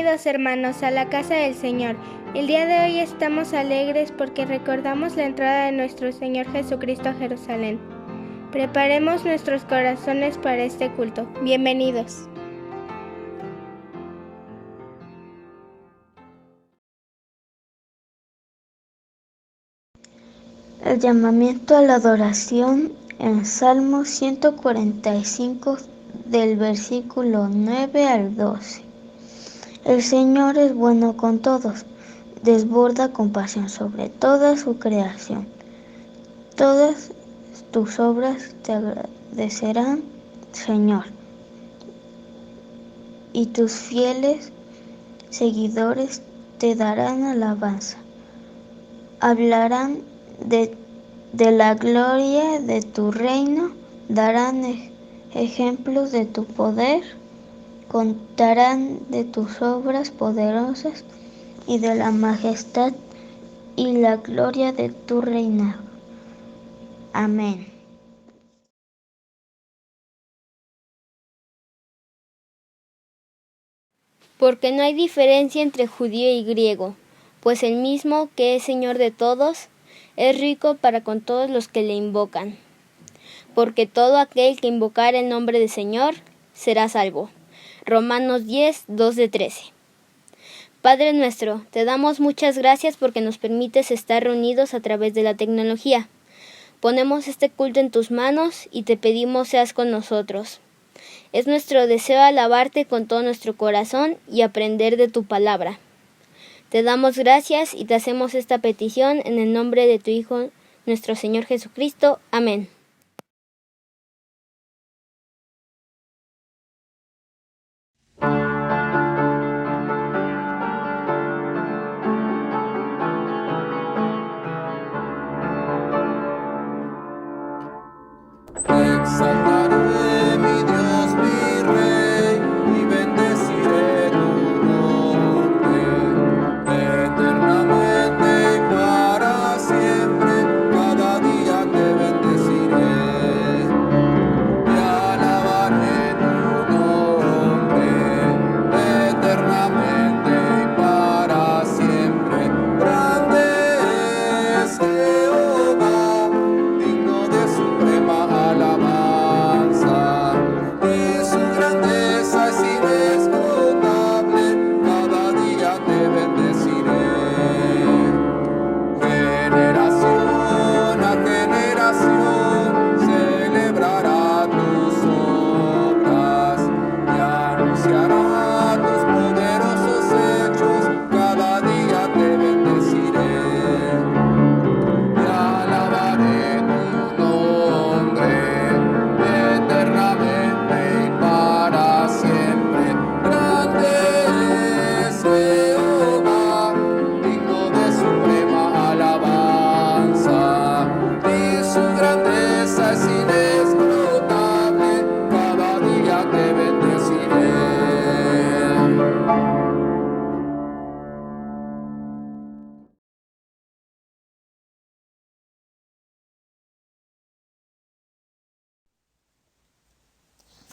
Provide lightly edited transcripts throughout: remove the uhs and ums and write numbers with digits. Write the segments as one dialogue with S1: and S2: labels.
S1: Bienvenidos, hermanos, a la casa del Señor. El día de hoy estamos alegres porque recordamos la entrada de nuestro Señor Jesucristo a Jerusalén. Preparemos nuestros corazones para este culto. Bienvenidos.
S2: El llamamiento a la adoración en Salmo 145 del versículo 9 al 12. El Señor es bueno con todos, desborda compasión sobre toda su creación. Todas tus obras te agradecerán, Señor, y tus fieles seguidores te darán alabanza. Hablarán de la gloria de tu reino, darán ejemplos de tu poder, contarán de tus obras poderosas y de la majestad y la gloria de tu reinado. Amén.
S3: Porque no hay diferencia entre judío y griego, pues el mismo que es Señor de todos, es rico para con todos los que le invocan. Porque todo aquel que invocar el nombre del Señor será salvo. Romanos 10, 2-13. Padre nuestro, te damos muchas gracias porque nos permites estar reunidos a través de la tecnología. Ponemos este culto en tus manos y te pedimos seas con nosotros. Es nuestro deseo alabarte con todo nuestro corazón y aprender de tu palabra. Te damos gracias y te hacemos esta petición en el nombre de tu Hijo, nuestro Señor Jesucristo. Amén.
S4: Exaltaré, mi Dios, mi Rey, y bendeciré tu nombre eternamente y para siempre. Cada día te bendeciré y alabaré tu nombre eternamente y para siempre. Grande es Jehová, digno de suprema alabanza.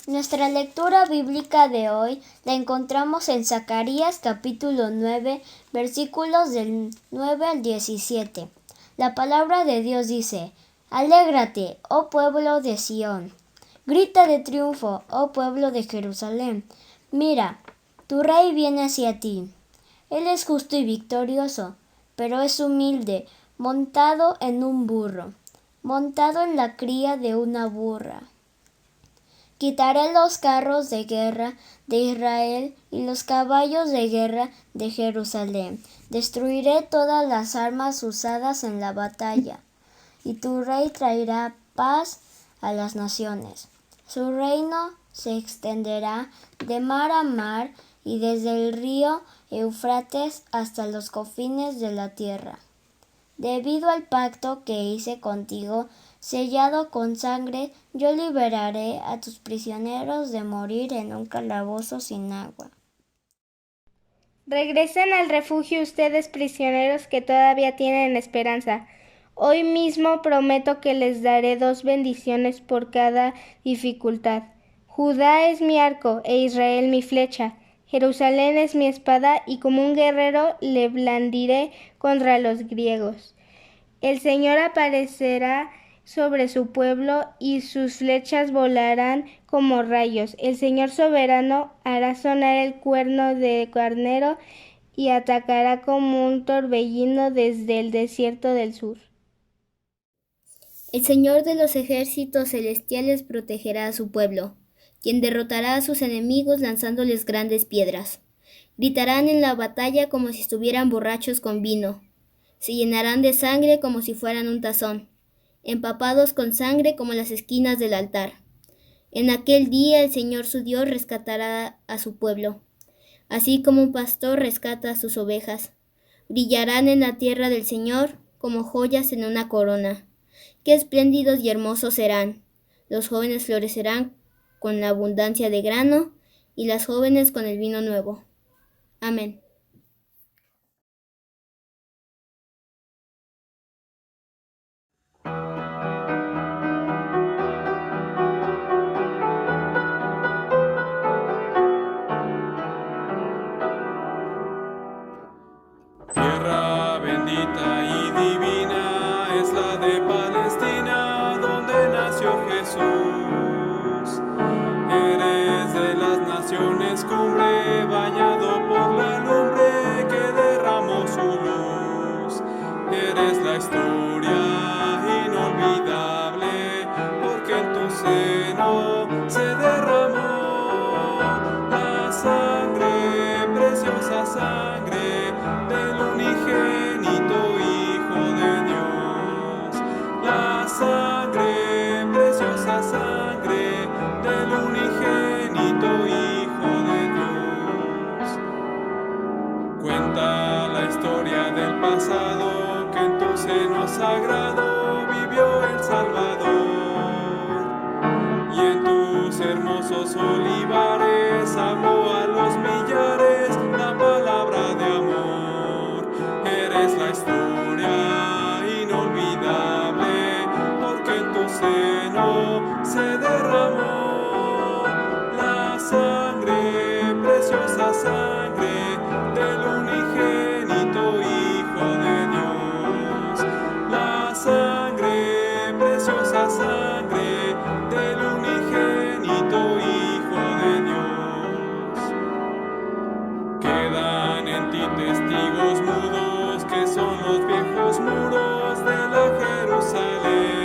S3: Nuestra lectura bíblica de hoy la encontramos en Zacarías capítulo 9, versículos del 9 al 17. La palabra de Dios dice: Alégrate, oh pueblo de Sión. Grita de triunfo, oh pueblo de Jerusalén. Mira, tu rey viene hacia ti. Él es justo y victorioso, pero es humilde, montado en un burro, montado en la cría de una burra. Quitaré los carros de guerra de Israel y los caballos de guerra de Jerusalén. Destruiré todas las armas usadas en la batalla, y tu rey traerá paz a las naciones. Su reino se extenderá de mar a mar y desde el río Eufrates hasta los confines de la tierra. Debido al pacto que hice contigo, sellado con sangre, yo liberaré a tus prisioneros de morir en un calabozo sin agua.
S1: Regresen al refugio ustedes prisioneros que todavía tienen esperanza. Hoy mismo prometo que les daré 2 bendiciones por cada dificultad. Judá es mi arco e Israel mi flecha. Jerusalén es mi espada y como un guerrero le blandiré contra los griegos. El Señor aparecerá sobre su pueblo y sus flechas volarán como rayos. El Señor soberano hará sonar el cuerno de carnero y atacará como un torbellino desde el desierto del sur.
S3: El Señor de los ejércitos celestiales protegerá a su pueblo, quien derrotará a sus enemigos lanzándoles grandes piedras. Gritarán en la batalla como si estuvieran borrachos con vino. Se llenarán de sangre como si fueran un tazón, empapados con sangre como las esquinas del altar. En aquel día el Señor su Dios rescatará a su pueblo, así como un pastor rescata a sus ovejas. Brillarán en la tierra del Señor como joyas en una corona. Qué espléndidos y hermosos serán. Los jóvenes florecerán con la abundancia de grano y las jóvenes con el vino nuevo. Amén.
S4: Tierra bendita y divina es la de Palestina, donde nació Jesús. Eres de las naciones cumbre, bañado por la lumbre que derramó su luz. Eres la historia inolvidable, porque en tu seno se derramó la sangre, preciosa sangre del unigénito Hijo de Dios. La sangre, preciosa sangre del unigénito Hijo de Dios. Cuenta la historia del pasado, que en tu seno sagrado vivió el Salvador. Y en tus hermosos olivares habló a los millares la palabra de amor. Eres la historia inolvidable, porque en tu seno se derramó la sangre, preciosa sangre del unigénito Hijo de Dios. La sangre, preciosa sangre del unigénito Hijo de Dios. Quedan en ti testigos mudos, que son los viejos muros de la Jerusalén.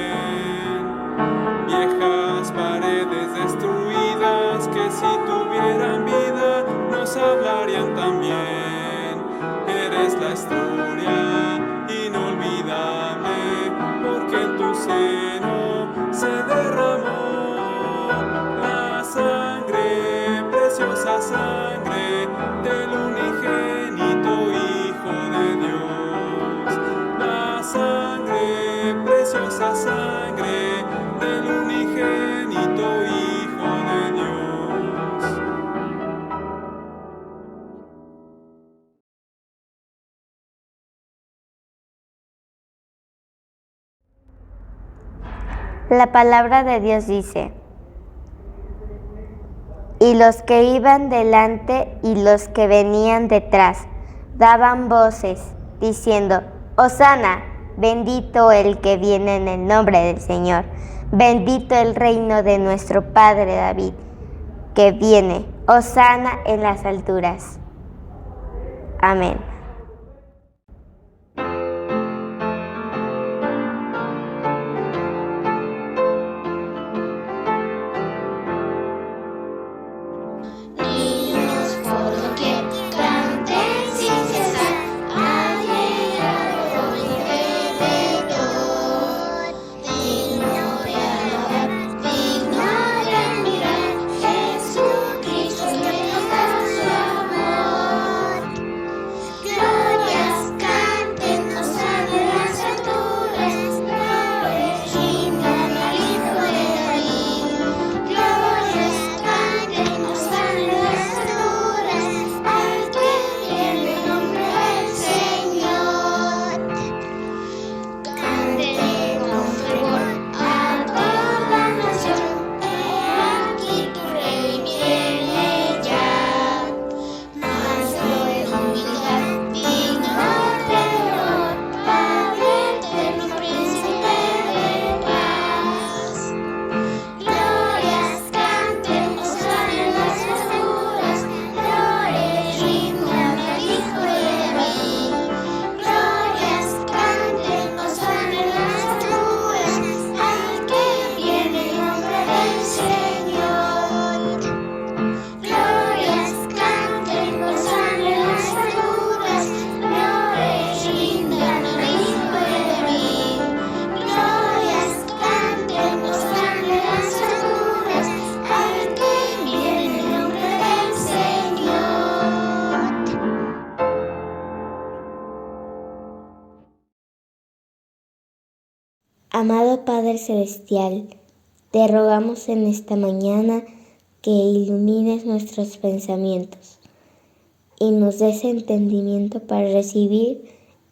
S4: Viejas paredes destruidas, que si tuvieran vida nos hablarían también. Eres la historia inolvidable, porque en tu seno se derramó la sangre, preciosa sangre del unigénito Hijo de Dios. La sangre, preciosa sangre del unigénito Hijo de Dios.
S2: La palabra de Dios dice: y los que iban delante y los que venían detrás daban voces, diciendo: Hosana, bendito el que viene en el nombre del Señor, bendito el reino de nuestro Padre David, que viene, Hosana en las alturas. Amén.
S5: Jesucristo,
S2: Amado Padre Celestial, te rogamos en esta mañana que ilumines nuestros pensamientos y nos des entendimiento para recibir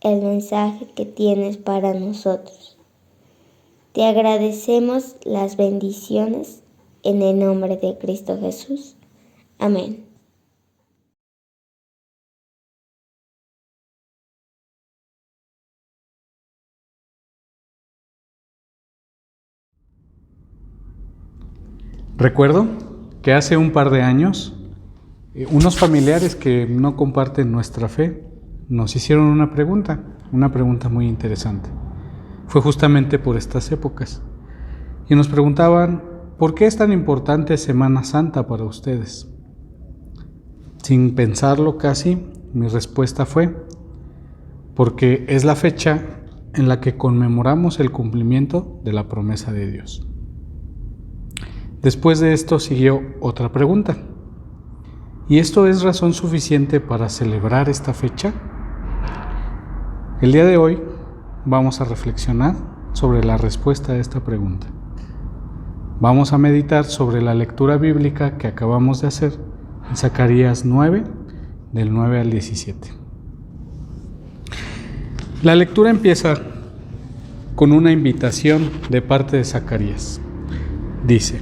S2: el mensaje que tienes para nosotros. Te agradecemos las bendiciones en el nombre de Cristo Jesús. Amén.
S5: Recuerdo que hace un par de años, unos familiares que no comparten nuestra fe nos hicieron una pregunta muy interesante. Fue justamente por estas épocas. Y nos preguntaban, ¿por qué es tan importante Semana Santa para ustedes? Sin pensarlo casi, mi respuesta fue, porque es la fecha en la que conmemoramos el cumplimiento de la promesa de Dios. Después de esto siguió otra pregunta. ¿Y esto es razón suficiente para celebrar esta fecha? El día de hoy vamos a reflexionar sobre la respuesta a esta pregunta. Vamos a meditar sobre la lectura bíblica que acabamos de hacer en Zacarías 9, del 9 al 17. La lectura empieza con una invitación de parte de Zacarías. Dice: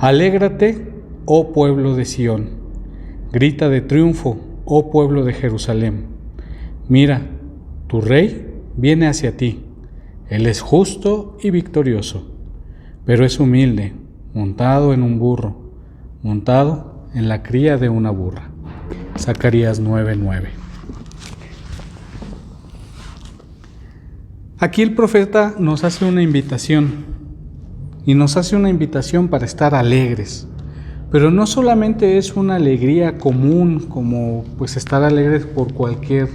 S5: Alégrate, oh pueblo de Sión, grita de triunfo, oh pueblo de Jerusalén. Mira, tu rey viene hacia ti, él es justo y victorioso, pero es humilde, montado en un burro, montado en la cría de una burra. Zacarías 9:9. Aquí el profeta nos hace una invitación. Y nos hace una invitación para estar alegres. Pero no solamente es una alegría común, como pues estar alegres por cualquier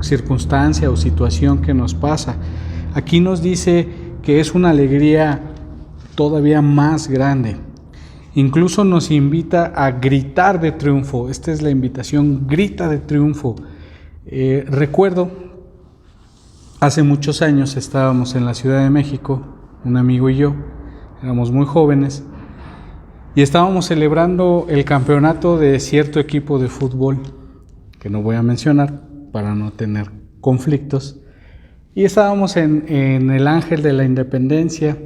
S5: circunstancia o situación que nos pasa. Aquí nos dice que es una alegría todavía más grande. Incluso nos invita a gritar de triunfo. Esta es la invitación, grita de triunfo. Recuerdo, hace muchos años estábamos en la Ciudad de México, un amigo y yo, éramos muy jóvenes, y estábamos celebrando el campeonato de cierto equipo de fútbol, que no voy a mencionar para no tener conflictos, y estábamos en el Ángel de la Independencia,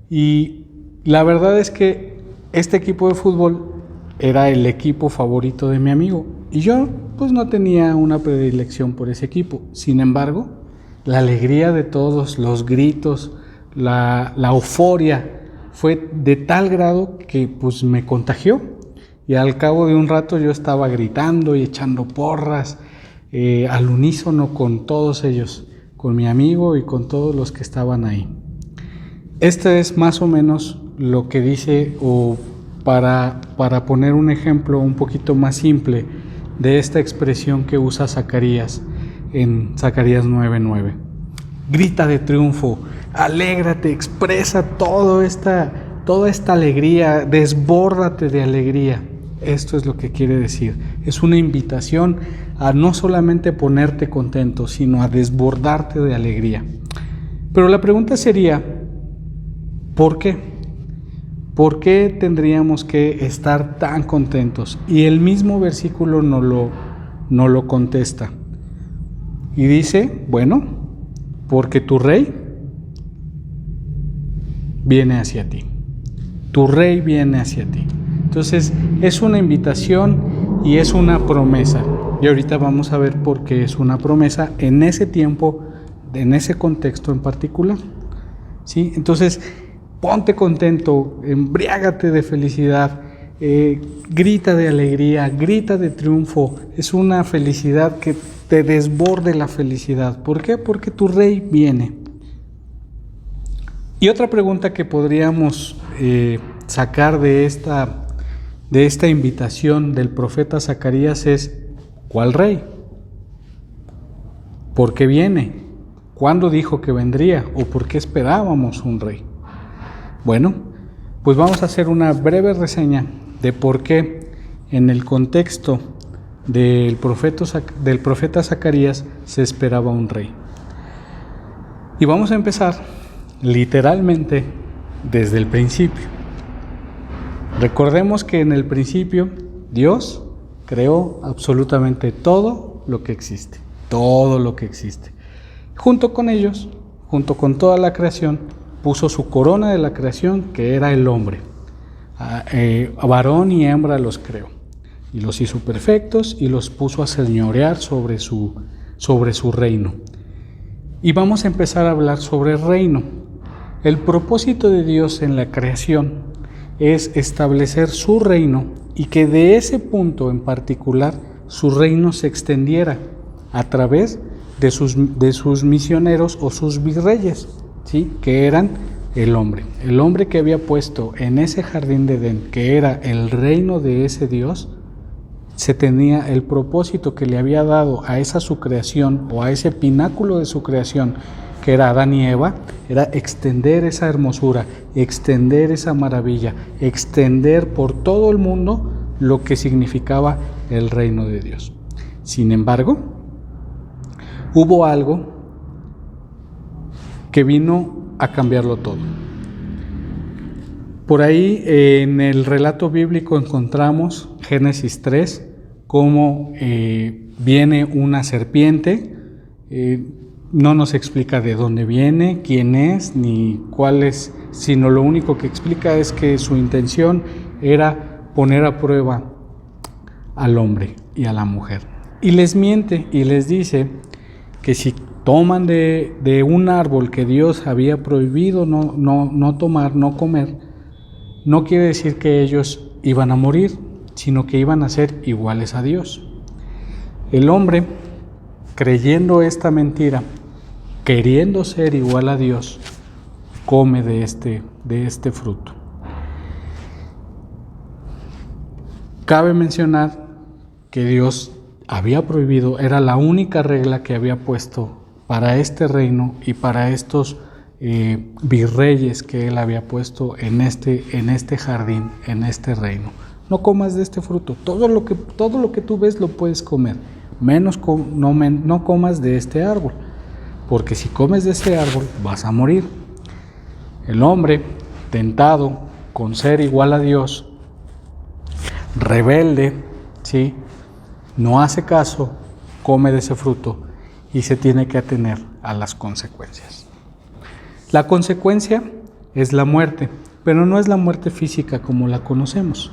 S5: y la verdad es que este equipo de fútbol era el equipo favorito de mi amigo, y yo pues no tenía una predilección por ese equipo. Sin embargo, la alegría de todos, los gritos, la euforia fue de tal grado que pues me contagió, y al cabo de un rato yo estaba gritando y echando porras al unísono con todos ellos, con mi amigo y con todos los que estaban ahí. Este es más o menos lo que dice, o para poner un ejemplo un poquito más simple de esta expresión que usa Zacarías en Zacarías 9:9. Grita de triunfo, alégrate, expresa toda esta alegría, desbórdate de alegría. Esto es lo que quiere decir. Es una invitación a no solamente ponerte contento, sino a desbordarte de alegría. Pero la pregunta sería, ¿por qué? ¿Por qué tendríamos que estar tan contentos? Y el mismo versículo no lo contesta. Y dice, bueno, porque tu rey viene hacia ti. Tu rey viene hacia ti. Entonces, es una invitación y es una promesa. Y ahorita vamos a ver por qué es una promesa en ese tiempo, en ese contexto en particular. ¿Sí? Entonces, ponte contento, embriágate de felicidad, grita de alegría, grita de triunfo. Es una felicidad que te desborde la felicidad. ¿Por qué? Porque tu rey viene. Y otra pregunta que podríamos sacar de esta invitación del profeta Zacarías es, ¿cuál rey? ¿Por qué viene? ¿Cuándo dijo que vendría? ¿O por qué esperábamos un rey? Bueno, pues vamos a hacer una breve reseña de por qué en el contexto del profeta Zacarías se esperaba un rey. Y vamos a empezar literalmente desde el principio. Recordemos que en el principio Dios creó absolutamente todo lo que existe, todo lo que existe. Junto con ellos, junto con toda la creación, puso su corona de la creación, que era el hombre. A varón y hembra los creó, y los hizo perfectos y los puso a señorear sobre su reino. Y vamos a empezar a hablar sobre el reino. El propósito de Dios en la creación es establecer su reino y que de ese punto en particular su reino se extendiera a través de sus misioneros o sus virreyes, ¿sí? Que eran el hombre que había puesto en ese jardín de Edén, que era el reino de ese Dios. Se tenía el propósito que le había dado a esa su creación o a ese pináculo de su creación, que era Adán y Eva, era extender esa hermosura, extender esa maravilla, extender por todo el mundo lo que significaba el reino de Dios. Sin embargo, hubo algo que vino a cambiarlo todo. Por ahí en el relato bíblico encontramos Génesis 3, cómo viene una serpiente. No nos explica de dónde viene, quién es, ni cuál es, sino lo único que explica es que su intención era poner a prueba al hombre y a la mujer. Y les miente y les dice que si toman de un árbol que Dios había prohibido no tomar, no comer, no quiere decir que ellos iban a morir, sino que iban a ser iguales a Dios. El hombre, creyendo esta mentira, queriendo ser igual a Dios, come de este fruto. Cabe mencionar que Dios había prohibido, era la única regla que había puesto para este reino y para estos virreyes que él había puesto en este jardín, en este reino. No comas de este fruto, todo lo que tú ves lo puedes comer, menos no comas de este árbol, porque si comes de ese árbol vas a morir. El hombre, tentado con ser igual a Dios, rebelde, ¿sí? No hace caso, come de ese fruto y se tiene que atener a las consecuencias. La consecuencia es la muerte, pero no es la muerte física como la conocemos.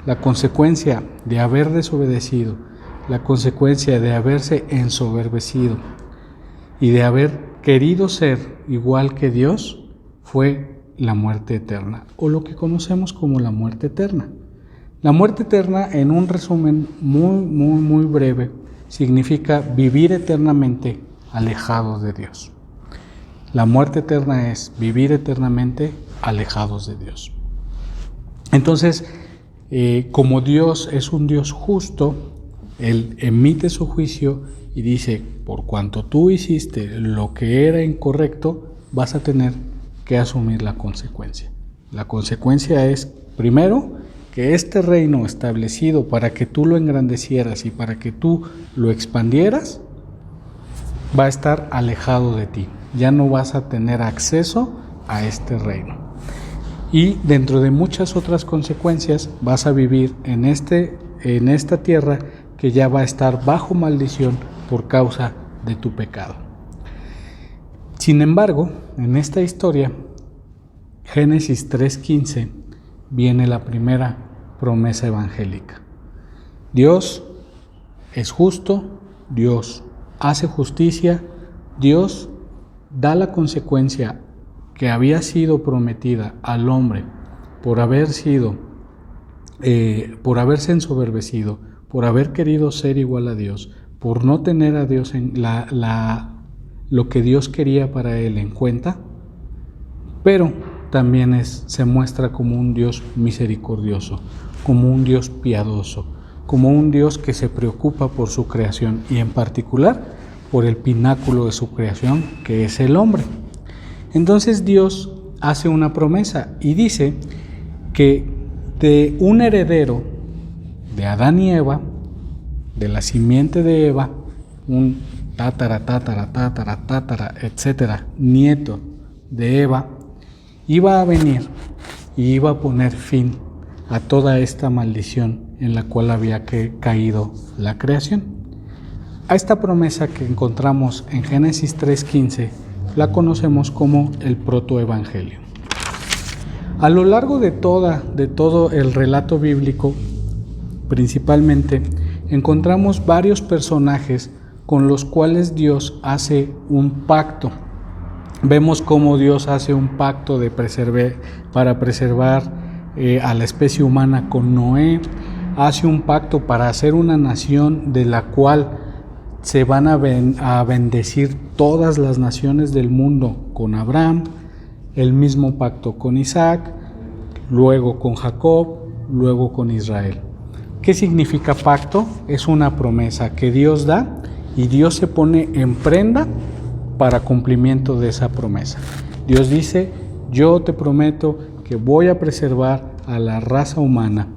S5: La consecuencia de haber desobedecido, la consecuencia de haberse ensoberbecido y de haber querido ser igual que Dios fue la muerte eterna, o lo que conocemos como la muerte eterna. La muerte eterna, en un resumen muy breve, significa vivir eternamente alejados de Dios. La muerte eterna es vivir eternamente alejados de Dios. Entonces, como Dios es un Dios justo, Él emite su juicio y dice, por cuanto tú hiciste lo que era incorrecto, vas a tener que asumir la consecuencia. La consecuencia es, primero, que este reino establecido para que tú lo engrandecieras y para que tú lo expandieras, va a estar alejado de ti. Ya no vas a tener acceso a este reino. Y dentro de muchas otras consecuencias, vas a vivir en esta tierra que ya va a estar bajo maldición por causa de tu pecado. Sin embargo, en esta historia, Génesis 3:15, viene la primera promesa evangélica. Dios es justo, Dios hace justicia, Dios da la consecuencia que había sido prometida al hombre por haberse ensoberbecido, por haber querido ser igual a Dios, por no tener a Dios en lo que Dios quería para él en cuenta, pero también se muestra como un Dios misericordioso, como un Dios piadoso, como un Dios que se preocupa por su creación y en particular por el pináculo de su creación, que es el hombre. Entonces Dios hace una promesa y dice que de un heredero de Adán y Eva, de la simiente de Eva, un etcétera, nieto de Eva, iba a venir y iba a poner fin a toda esta maldición en la cual había caído la creación. A esta promesa que encontramos en Génesis 3:15 la conocemos como el protoevangelio. A lo largo de todo el relato bíblico, principalmente, encontramos varios personajes con los cuales Dios hace un pacto. Vemos cómo Dios hace un pacto para preservar a la especie humana con Noé, hace un pacto para hacer una nación de la cual se van a bendecir todas las naciones del mundo con Abraham, el mismo pacto con Isaac, luego con Jacob, luego con Israel. ¿Qué significa pacto? Es una promesa que Dios da y Dios se pone en prenda para cumplimiento de esa promesa. Dios dice: yo te prometo que voy a preservar a la raza humana.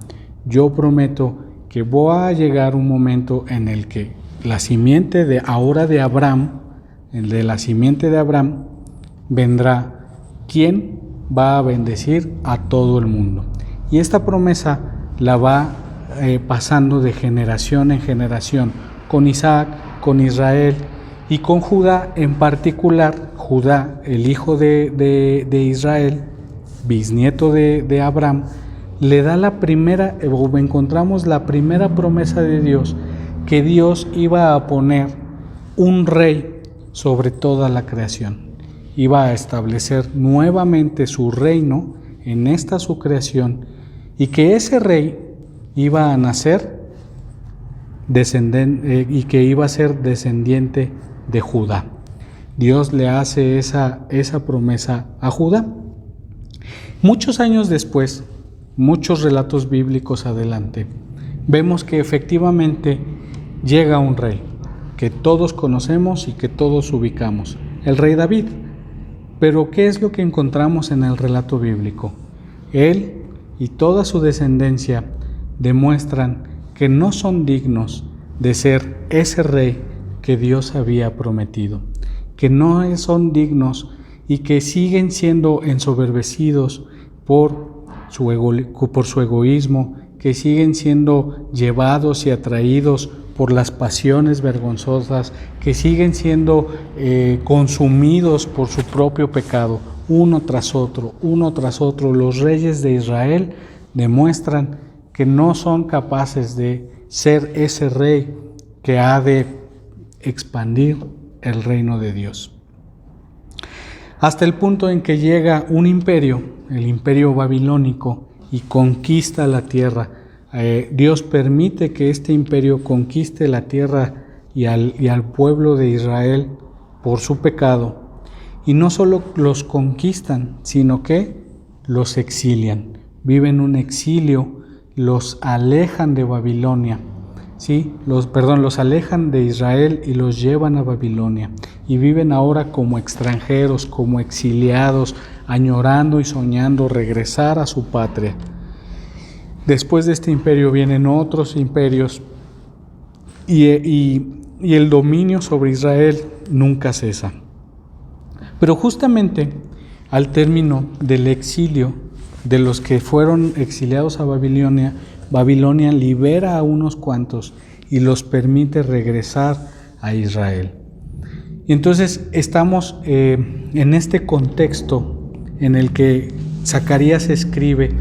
S5: Yo prometo que va a llegar un momento en el que la simiente de Abraham, de la simiente de Abraham, vendrá quien va a bendecir a todo el mundo. Y esta promesa la va pasando de generación en generación, con Isaac, con Israel y con Judá en particular. Judá, el hijo de Israel, bisnieto de Abraham, le da encontramos la primera promesa de Dios, que Dios iba a poner un rey sobre toda la creación. Iba a establecer nuevamente su reino en esta su creación, y que ese rey iba a nacer y que iba a ser descendiente de Judá. Dios le hace esa promesa a Judá. Muchos años después, muchos relatos bíblicos adelante, vemos que efectivamente llega un rey que todos conocemos y que todos ubicamos, el rey David. Pero ¿qué es lo que encontramos en el relato bíblico? Él y toda su descendencia demuestran que no son dignos de ser ese rey que Dios había prometido, que no son dignos y que siguen siendo ensoberbecidos por su egoísmo, que siguen siendo llevados y atraídos por las pasiones vergonzosas, que siguen siendo consumidos por su propio pecado, uno tras otro. Los reyes de Israel demuestran que no son capaces de ser ese rey que ha de expandir el reino de Dios. Hasta el punto en que llega un imperio, el imperio babilónico, y conquista la tierra. Dios permite que este imperio conquiste la tierra y al pueblo de Israel por su pecado. Y no solo los conquistan, sino que los exilian. Viven un exilio, los alejan de Babilonia. ¿Sí? Los alejan de Israel y los llevan a Babilonia. Y viven ahora como extranjeros, como exiliados, añorando y soñando regresar a su patria. Después de este imperio vienen otros imperios y el dominio sobre Israel nunca cesa. Pero justamente al término del exilio de los que fueron exiliados a Babilonia, Babilonia libera a unos cuantos y los permite regresar a Israel. Y entonces estamos en este contexto en el que Zacarías escribe: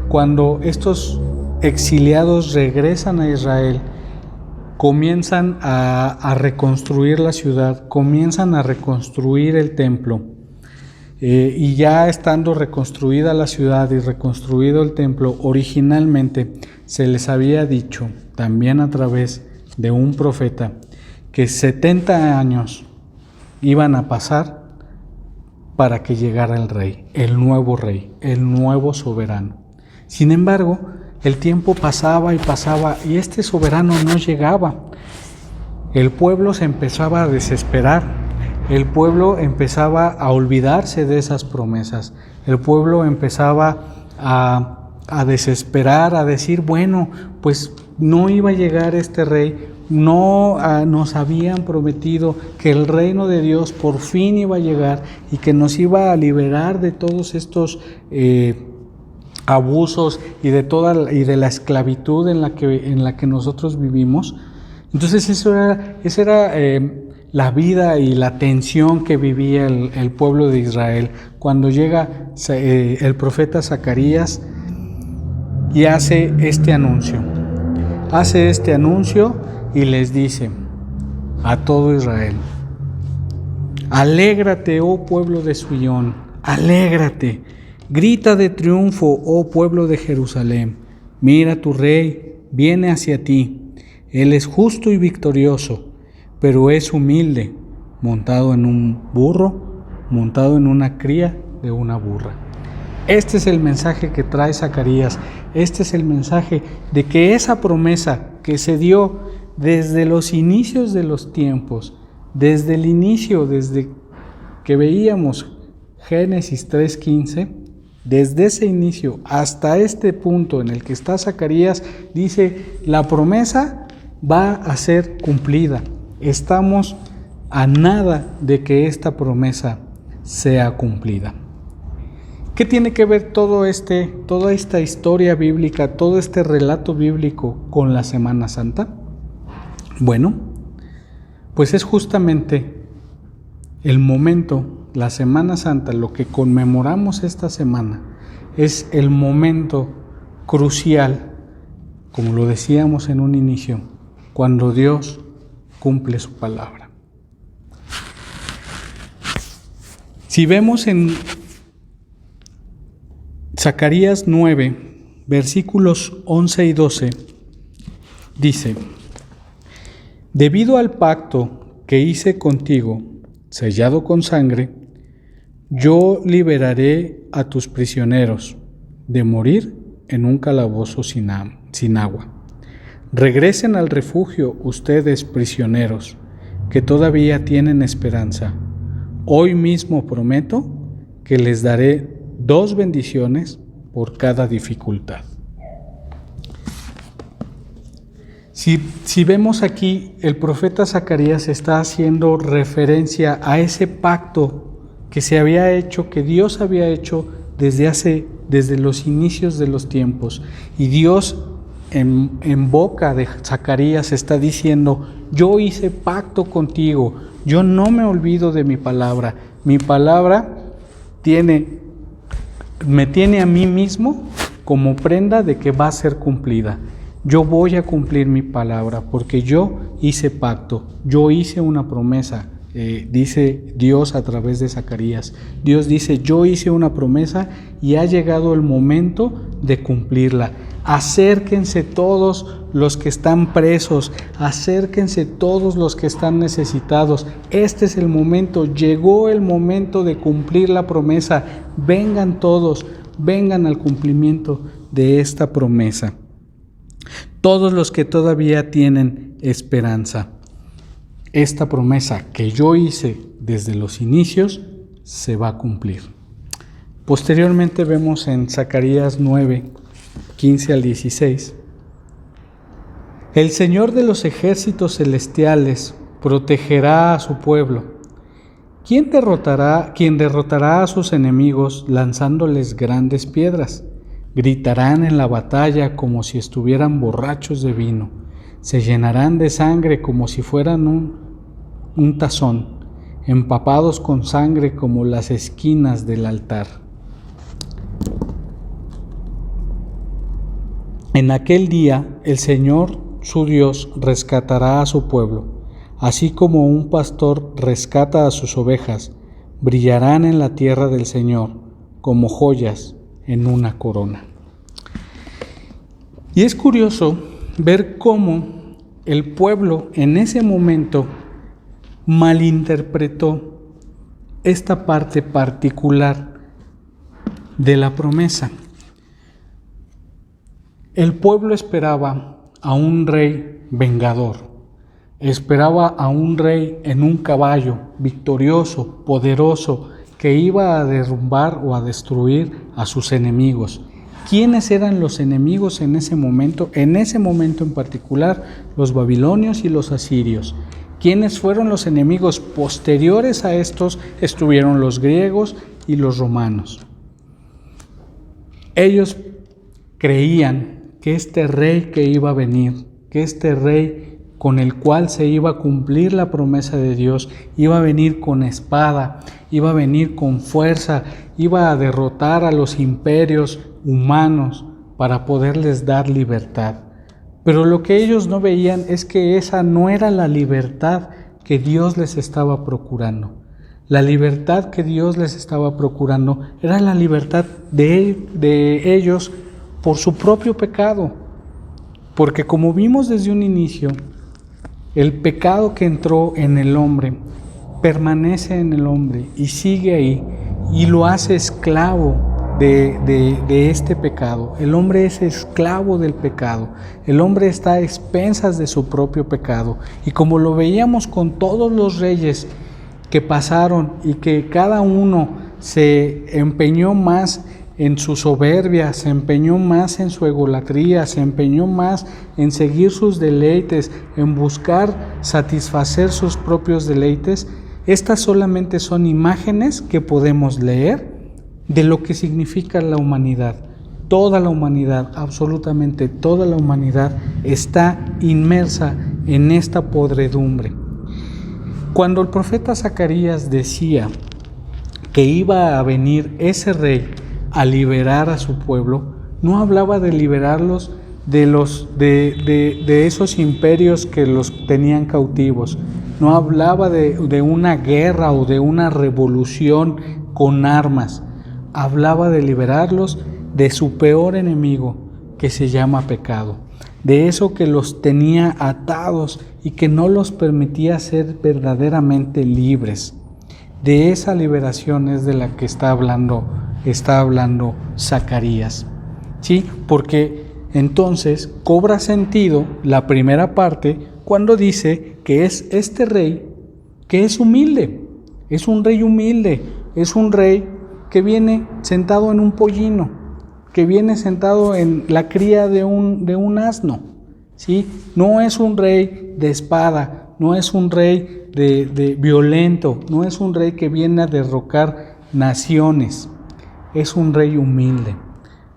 S5: cuando estos exiliados regresan a Israel, comienzan a reconstruir la ciudad, comienzan a reconstruir el templo, y ya estando reconstruida la ciudad y reconstruido el templo, originalmente se les había dicho, también a través de un profeta, que 70 años iban a pasar para que llegara el rey, el nuevo soberano. Sin embargo, el tiempo pasaba y este soberano no llegaba. El pueblo se empezaba a desesperar, el pueblo empezaba a olvidarse de esas promesas, el pueblo empezaba a desesperar, a decir, bueno, pues no iba a llegar este rey no nos habían prometido que el reino de Dios por fin iba a llegar y que nos iba a liberar de todos estos abusos y de la esclavitud en la que nosotros vivimos. Entonces esa era la vida y la tensión que vivía el pueblo de Israel cuando llega el profeta Zacarías y hace este anuncio. Y les dice a todo Israel: alégrate, oh pueblo de Sión, alégrate, grita de triunfo, oh pueblo de Jerusalén. Mira, tu rey viene hacia ti, él es justo y victorioso, pero es humilde, montado en un burro, montado en una cría de una burra. Este es el mensaje que trae Zacarías. Este es el mensaje de que esa promesa que se dio desde los inicios de los tiempos, desde el inicio, desde que veíamos Génesis 3:15, desde ese inicio hasta este punto en el que está Zacarías, dice, la promesa va a ser cumplida. Estamos a nada de que esta promesa sea cumplida. ¿Qué tiene que ver toda esta historia bíblica, todo este relato bíblico con la Semana Santa? Bueno, pues es justamente el momento, la Semana Santa, lo que conmemoramos esta semana, es el momento crucial, como lo decíamos en un inicio, cuando Dios cumple su palabra. Si vemos en Zacarías 9, versículos 11 y 12, dice: debido al pacto que hice contigo, sellado con sangre, yo liberaré a tus prisioneros de morir en un calabozo sin agua. Regresen al refugio ustedes prisioneros, que todavía tienen esperanza. Hoy mismo prometo que les daré 2 bendiciones por cada dificultad. Si vemos aquí, el profeta Zacarías está haciendo referencia a ese pacto que se había hecho, que Dios había hecho desde los inicios de los tiempos. Y Dios en boca de Zacarías está diciendo: yo hice pacto contigo, yo no me olvido de mi palabra me tiene a mí mismo como prenda de que va a ser cumplida. Yo voy a cumplir mi palabra porque yo hice pacto, yo hice una promesa, dice Dios a través de Zacarías. Dios dice: yo hice una promesa y ha llegado el momento de cumplirla. Acérquense todos los que están presos, acérquense todos los que están necesitados. Este es el momento, llegó el momento de cumplir la promesa. Vengan todos, vengan al cumplimiento de esta promesa. Todos los que todavía tienen esperanza. Esta promesa que yo hice desde los inicios se va a cumplir. Posteriormente vemos en Zacarías 9, 15 al 16. El Señor de los ejércitos celestiales protegerá a su pueblo. ¿Quién derrotará a sus enemigos lanzándoles grandes piedras? Gritarán en la batalla como si estuvieran borrachos de vino. Se llenarán de sangre como si fueran un tazón, empapados con sangre como las esquinas del altar. En aquel día el Señor, su Dios, rescatará a su pueblo, así como un pastor rescata a sus ovejas. Brillarán en la tierra del Señor como joyas en una corona. Y es curioso ver cómo el pueblo en ese momento malinterpretó esta parte particular de la promesa. El pueblo esperaba a un rey vengador, esperaba a un rey en un caballo, victorioso, poderoso, que iba a derrumbar o a destruir a sus enemigos. ¿Quiénes eran los enemigos en ese momento? En ese momento en particular, los babilonios y los asirios. ¿Quiénes fueron los enemigos posteriores a estos? Estuvieron los griegos y los romanos. Ellos creían que este rey que iba a venir, que este rey con el cual se iba a cumplir la promesa de Dios, iba a venir con espada, iba a venir con fuerza, iba a derrotar a los imperios humanos para poderles dar libertad. Pero lo que ellos no veían es que esa no era la libertad que Dios les estaba procurando. La libertad que Dios les estaba procurando era la libertad de ellos por su propio pecado. Porque como vimos desde un inicio, el pecado que entró en el hombre permanece en el hombre y sigue ahí y lo hace esclavo de este pecado. El hombre es esclavo del pecado. El hombre está a expensas de su propio pecado. Y como lo veíamos con todos los reyes que pasaron y que cada uno se empeñó más en su soberbia, se empeñó más en su egolatría, se empeñó más en seguir sus deleites, en buscar satisfacer sus propios deleites, estas solamente son imágenes que podemos leer de lo que significa la humanidad. Toda la humanidad, absolutamente toda la humanidad está inmersa en esta podredumbre. Cuando el profeta Zacarías decía que iba a venir ese rey a liberar a su pueblo, no hablaba de liberarlos de esos imperios que los tenían cautivos, no hablaba de una guerra o de una revolución con armas, hablaba de liberarlos de su peor enemigo, que se llama pecado, de eso que los tenía atados y que no los permitía ser verdaderamente libres. De esa liberación es de la que está hablando Zacarías, ¿sí? Porque entonces cobra sentido la primera parte cuando dice que es este rey que es humilde, es un rey humilde, es un rey que viene sentado en un pollino, que viene sentado en la cría de un asno, ¿sí? No es un rey de espada, no es un rey de violento, no es un rey que viene a derrocar naciones. Es un rey humilde,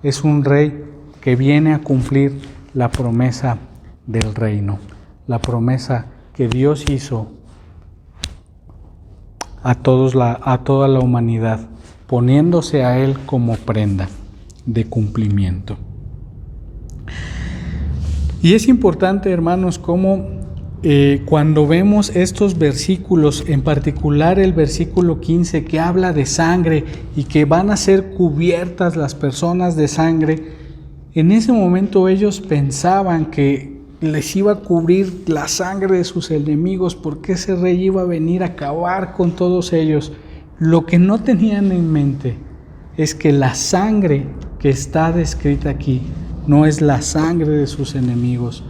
S5: es un rey que viene a cumplir la promesa del reino, la promesa que Dios hizo a toda la humanidad, poniéndose a Él como prenda de cumplimiento. Y es importante, hermanos, cómo cuando vemos estos versículos, en particular el versículo 15 que habla de sangre y que van a ser cubiertas las personas de sangre, en ese momento ellos pensaban que les iba a cubrir la sangre de sus enemigos porque ese rey iba a venir a acabar con todos ellos. Lo que no tenían en mente es que la sangre que está descrita aquí no es la sangre de sus enemigos.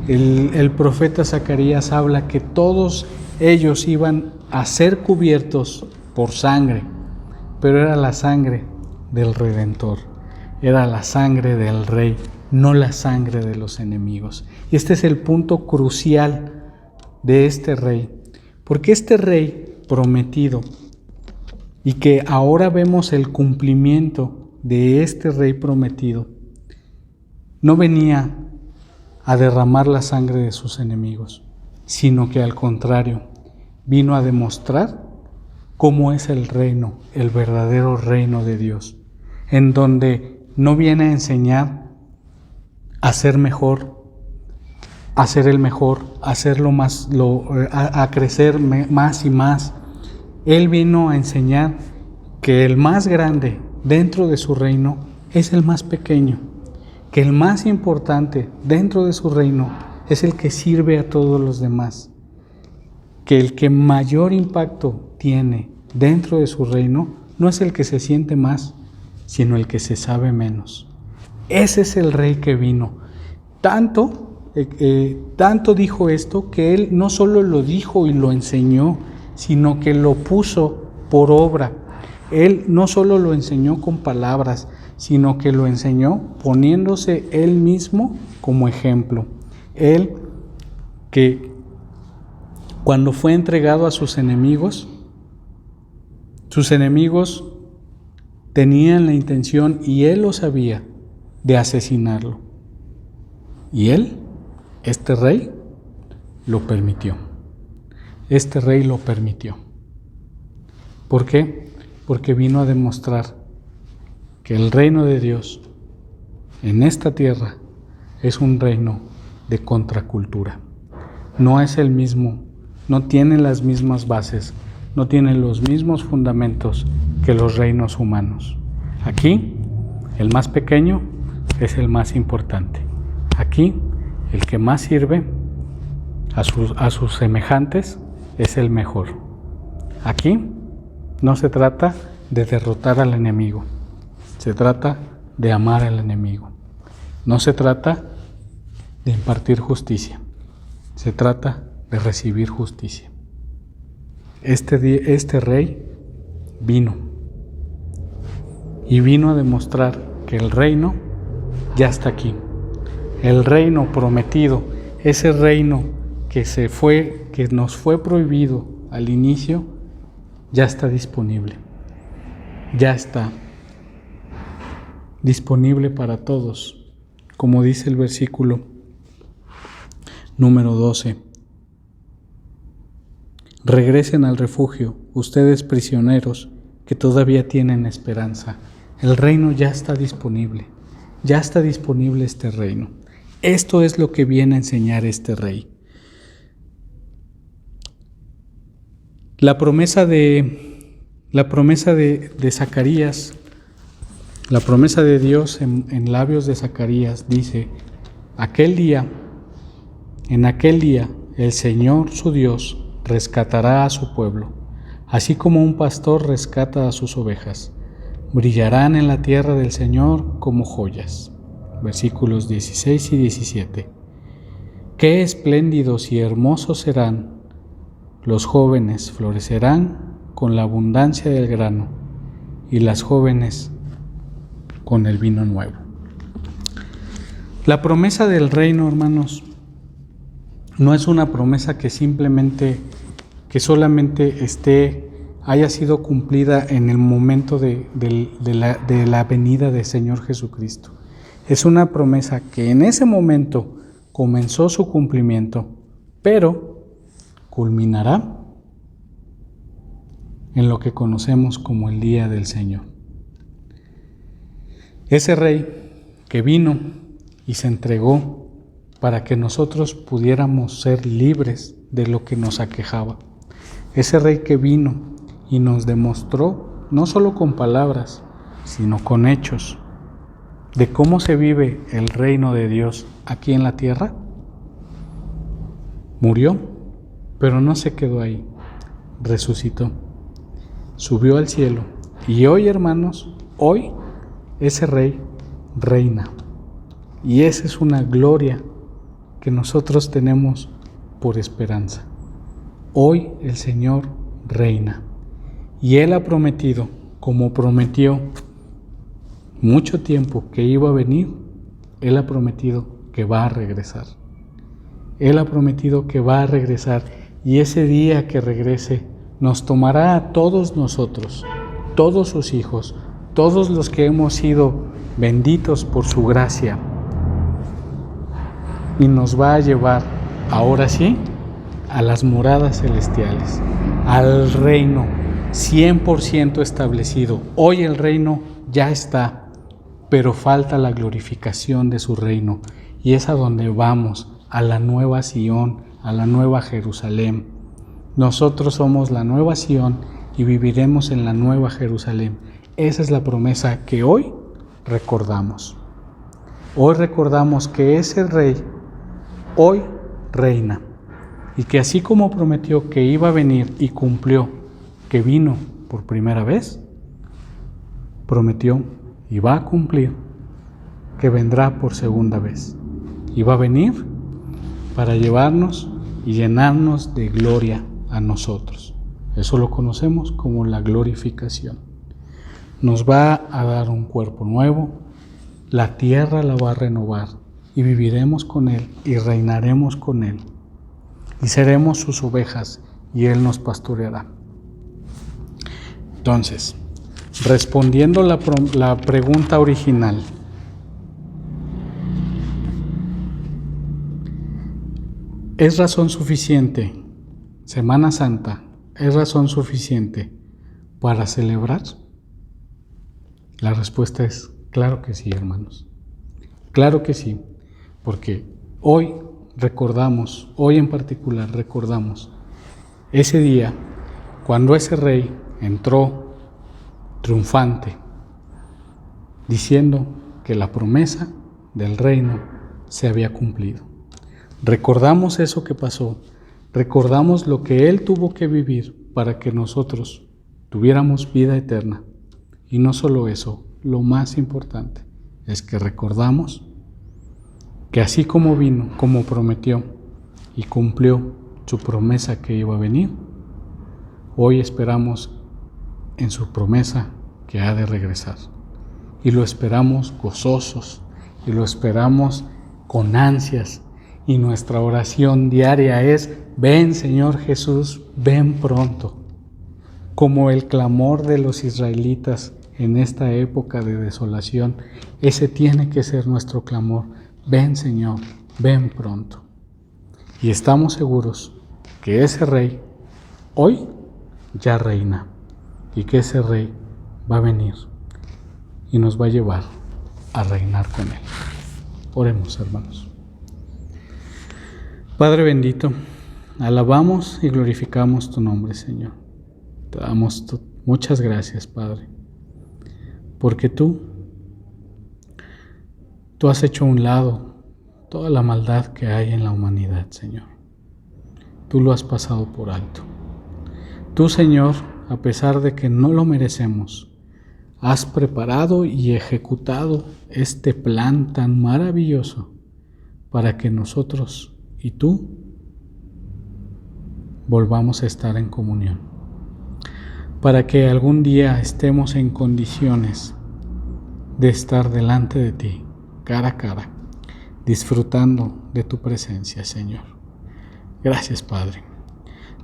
S5: El profeta Zacarías habla que todos ellos iban a ser cubiertos por sangre, pero era la sangre del Redentor, era la sangre del Rey, no la sangre de los enemigos. Y este es el punto crucial de este Rey, porque este Rey prometido, y que ahora vemos el cumplimiento de este Rey prometido, no venía a derramar la sangre de sus enemigos, sino que al contrario, vino a demostrar cómo es el reino, el verdadero reino de Dios, en donde no viene a enseñar a ser mejor, a ser el mejor, a hacerlo más, a crecer más y más. Él vino a enseñar que el más grande dentro de su reino es el más pequeño, que el más importante dentro de su reino es el que sirve a todos los demás, que el que mayor impacto tiene dentro de su reino no es el que se siente más, sino el que se sabe menos. Ese es el Rey que vino. Tanto dijo esto que Él no solo lo dijo y lo enseñó, sino que lo puso por obra. Él no solo lo enseñó con palabras, sino que lo enseñó poniéndose Él mismo como ejemplo. Él que cuando fue entregado a sus enemigos tenían la intención, y Él lo sabía, de asesinarlo. Y Él, este rey, lo permitió. Este rey lo permitió. ¿Por qué? Porque vino a demostrar que el reino de Dios en esta tierra es un reino de contracultura. No es el mismo, no tiene las mismas bases, no tiene los mismos fundamentos que los reinos humanos. Aquí, el más pequeño es el más importante. Aquí, el que más sirve a sus semejantes es el mejor. Aquí no se trata de derrotar al enemigo, se trata de amar al enemigo. No se trata de impartir justicia, se trata de recibir justicia. Este rey vino a demostrar que el reino ya está aquí. El reino prometido, ese reino que nos fue prohibido al inicio, ya está disponible. Ya está disponible para todos, como dice el versículo número 12. Regresen al refugio, ustedes prisioneros que todavía tienen esperanza. El reino ya está disponible este reino. Esto es lo que viene a enseñar este rey. La promesa de Zacarías, la promesa de Dios en labios de Zacarías dice: en aquel día el Señor su Dios rescatará a su pueblo, así como un pastor rescata a sus ovejas. Brillarán en la tierra del Señor como joyas. Versículos 16 y 17. Qué espléndidos y hermosos serán. Los jóvenes florecerán con la abundancia del grano, y las jóvenes con el vino nuevo. La promesa del reino, hermanos, no es una promesa que solamente haya sido cumplida en el momento de la venida del Señor Jesucristo. Es una promesa que en ese momento comenzó su cumplimiento, pero culminará en lo que conocemos como el día del Señor. Ese rey que vino y se entregó para que nosotros pudiéramos ser libres de lo que nos aquejaba. Ese rey que vino y nos demostró, no solo con palabras, sino con hechos, de cómo se vive el reino de Dios aquí en la tierra. Murió, pero no se quedó ahí, resucitó, subió al cielo, y hoy, hermanos, hoy ese rey reina, y esa es una gloria que nosotros tenemos por esperanza. Hoy el Señor reina, y Él ha prometido, como prometió mucho tiempo que iba a venir, Él ha prometido que va a regresar. Él ha prometido que va a regresar, y ese día que regrese nos tomará a todos nosotros, todos sus hijos, todos los que hemos sido benditos por su gracia, y nos va a llevar, ahora sí, a las moradas celestiales, al reino 100% establecido. Hoy el reino ya está, pero falta la glorificación de su reino, y es a donde vamos, a la nueva Sión, a la nueva Jerusalén. Nosotros somos la nueva Sión y viviremos en la nueva Jerusalén. Esa es la promesa que hoy recordamos. Hoy recordamos que ese rey hoy reina, y que así como prometió que iba a venir y cumplió, que vino por primera vez, prometió y va a cumplir que vendrá por segunda vez, y va a venir para llevarnos y llenarnos de gloria a nosotros. Eso lo conocemos como la glorificación. nos va a dar un cuerpo nuevo, la tierra la va a renovar y viviremos con Él y reinaremos con Él y seremos sus ovejas y Él nos pastoreará. Entonces, respondiendo la pregunta original, ¿es razón suficiente, Semana Santa, es razón suficiente para celebrar? La respuesta es claro que sí, hermanos. Claro que sí, porque hoy en particular recordamos ese día cuando ese rey entró triunfante, diciendo que la promesa del reino se había cumplido. Recordamos eso que pasó, recordamos lo que Él tuvo que vivir para que nosotros tuviéramos vida eterna. Y no solo eso, lo más importante es que recordamos que así como vino, como prometió y cumplió su promesa que iba a venir, hoy esperamos en su promesa que ha de regresar. Y lo esperamos gozosos, y lo esperamos con ansias. Y nuestra oración diaria es: ven, Señor Jesús, ven pronto. Como el clamor de los israelitas en esta época de desolación, ese tiene que ser nuestro clamor: ven, Señor, ven pronto. Y estamos seguros que ese rey hoy ya reina y que ese rey va a venir y nos va a llevar a reinar con Él. Oremos, hermanos. Padre bendito, alabamos y glorificamos tu nombre, Señor. Te damos muchas gracias, Padre, porque tú has hecho a un lado toda la maldad que hay en la humanidad, Señor. Tú lo has pasado por alto. Tú, Señor, a pesar de que no lo merecemos, has preparado y ejecutado este plan tan maravilloso para que nosotros y tú volvamos a estar en comunión, para que algún día estemos en condiciones de estar delante de ti, cara a cara, disfrutando de tu presencia, Señor. Gracias, Padre.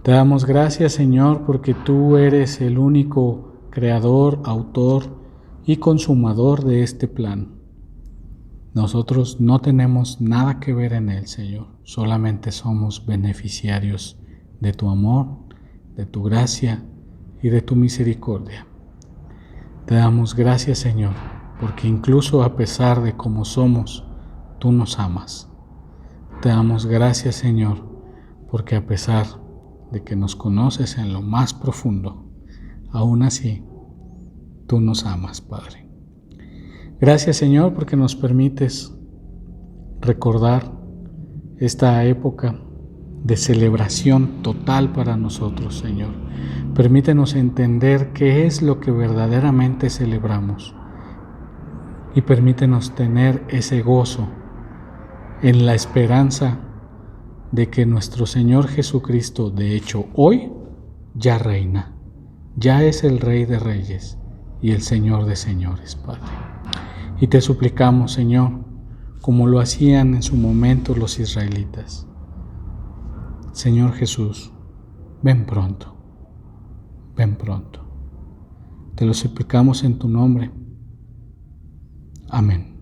S5: Te damos gracias, Señor, porque tú eres el único creador, autor y consumador de este plan. Nosotros no tenemos nada que ver en él, Señor. Solamente somos beneficiarios de tu amor, de tu gracia y de tu misericordia. Te damos gracias, Señor, porque incluso a pesar de cómo somos, tú nos amas. Te damos gracias, Señor, porque a pesar de que nos conoces en lo más profundo, aún así, tú nos amas, Padre. Gracias, Señor, porque nos permites recordar esta época de celebración total para nosotros, Señor. Permítenos entender qué es lo que verdaderamente celebramos y permítenos tener ese gozo en la esperanza de que nuestro Señor Jesucristo, de hecho, hoy ya reina, ya es el Rey de Reyes y el Señor de Señores, Padre. Y te suplicamos, Señor, como lo hacían en su momento los israelitas. Señor Jesús, ven pronto, ven pronto. Te lo suplicamos en tu nombre. Amén.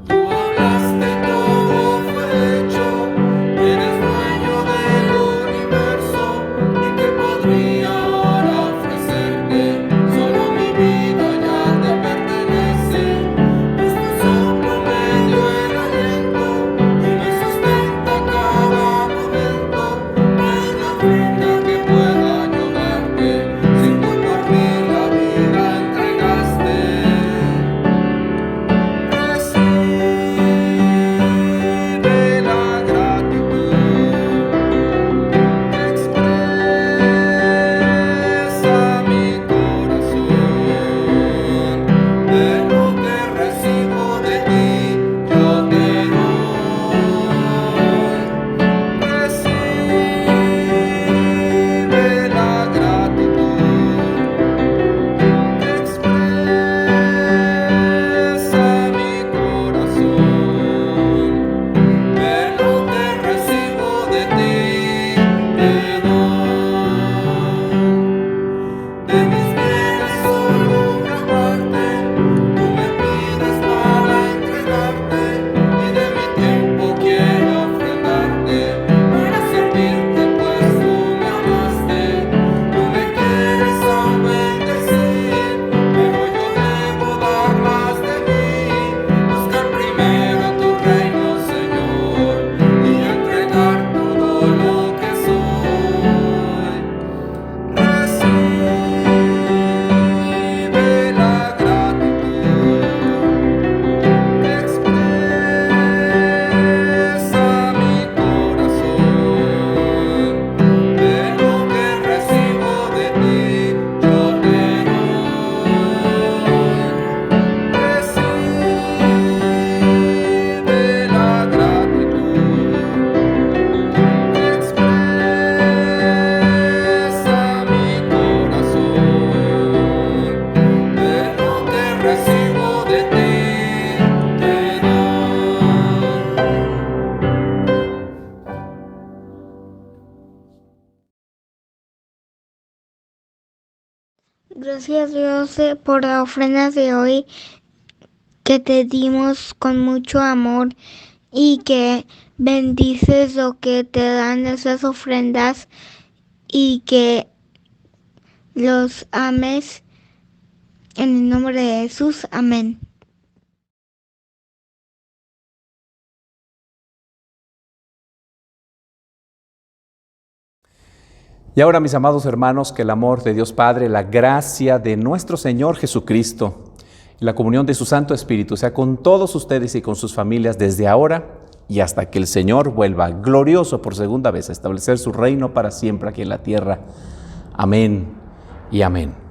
S4: Tú hablaste, todo fue hecho, eres dueño del
S1: Gracias Dios por la ofrenda de hoy que te dimos con mucho amor y que bendices lo que te dan esas ofrendas y que los ames en el nombre de Jesús. Amén.
S6: Y ahora, mis amados hermanos, que el amor de Dios Padre, la gracia de nuestro Señor Jesucristo y la comunión de su Santo Espíritu sea con todos ustedes y con sus familias desde ahora y hasta que el Señor vuelva glorioso por segunda vez a establecer su reino para siempre aquí en la tierra. Amén y amén.